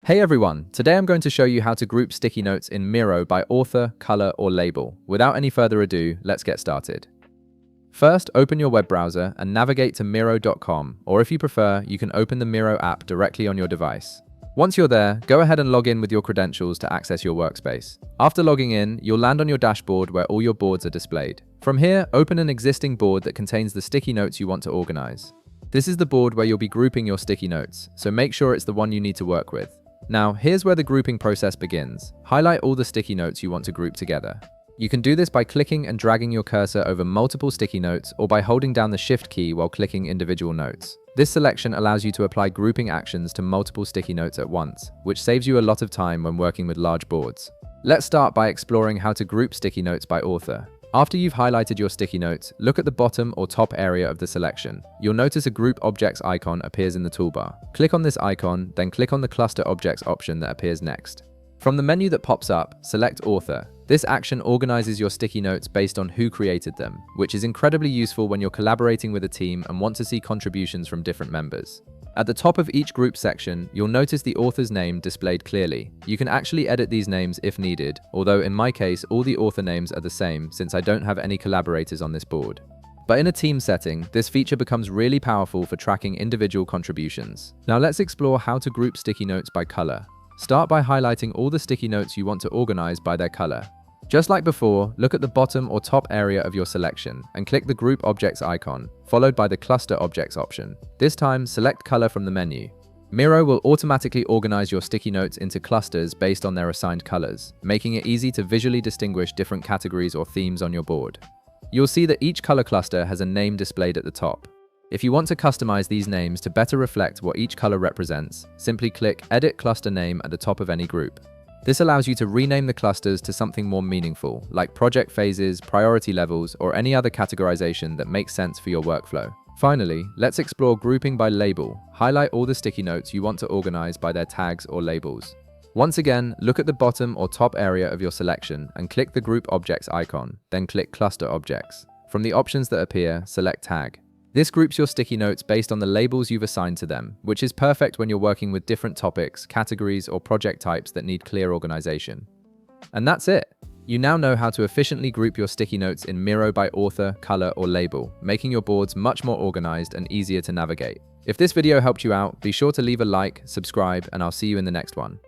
Hey everyone, today I'm going to show you how to group sticky notes in Miro by author, color, or label. Without any further ado, let's get started. First, open your web browser and navigate to Miro.com, or if you prefer, you can open the Miro app directly on your device. Once you're there, go ahead and log in with your credentials to access your workspace. After logging in, you'll land on your dashboard where all your boards are displayed. From here, open an existing board that contains the sticky notes you want to organize. This is the board where you'll be grouping your sticky notes, so make sure it's the one you need to work with. Now, here's where the grouping process begins. Highlight all the sticky notes you want to group together. You can do this by clicking and dragging your cursor over multiple sticky notes or by holding down the Shift key while clicking individual notes. This selection allows you to apply grouping actions to multiple sticky notes at once, which saves you a lot of time when working with large boards. Let's start by exploring how to group sticky notes by author. After you've highlighted your sticky notes, look at the bottom or top area of the selection. You'll notice a Group Objects icon appears in the toolbar. Click on this icon, then click on the Cluster Objects option that appears next. From the menu that pops up, select Author. This action organizes your sticky notes based on who created them, which is incredibly useful when you're collaborating with a team and want to see contributions from different members. At the top of each group section, you'll notice the author's name displayed clearly. You can actually edit these names if needed, although in my case, all the author names are the same since I don't have any collaborators on this board. But in a team setting, this feature becomes really powerful for tracking individual contributions. Now let's explore how to group sticky notes by color. Start by highlighting all the sticky notes you want to organize by their color. Just like before, look at the bottom or top area of your selection and click the Group Objects icon, followed by the Cluster Objects option. This time, select Color from the menu. Miro will automatically organize your sticky notes into clusters based on their assigned colors, making it easy to visually distinguish different categories or themes on your board. You'll see that each color cluster has a name displayed at the top. If you want to customize these names to better reflect what each color represents, simply click Edit Cluster Name at the top of any group. This allows you to rename the clusters to something more meaningful, like project phases, priority levels, or any other categorization that makes sense for your workflow. Finally, let's explore grouping by label. Highlight all the sticky notes you want to organize by their tags or labels. Once again, look at the bottom or top area of your selection and click the Group Objects icon, then click Cluster Objects. From the options that appear, select Tag. This groups your sticky notes based on the labels you've assigned to them, which is perfect when you're working with different topics, categories, or project types that need clear organization. And that's it! You now know how to efficiently group your sticky notes in Miro by author, color, or label, making your boards much more organized and easier to navigate. If this video helped you out, be sure to leave a like, subscribe, and I'll see you in the next one.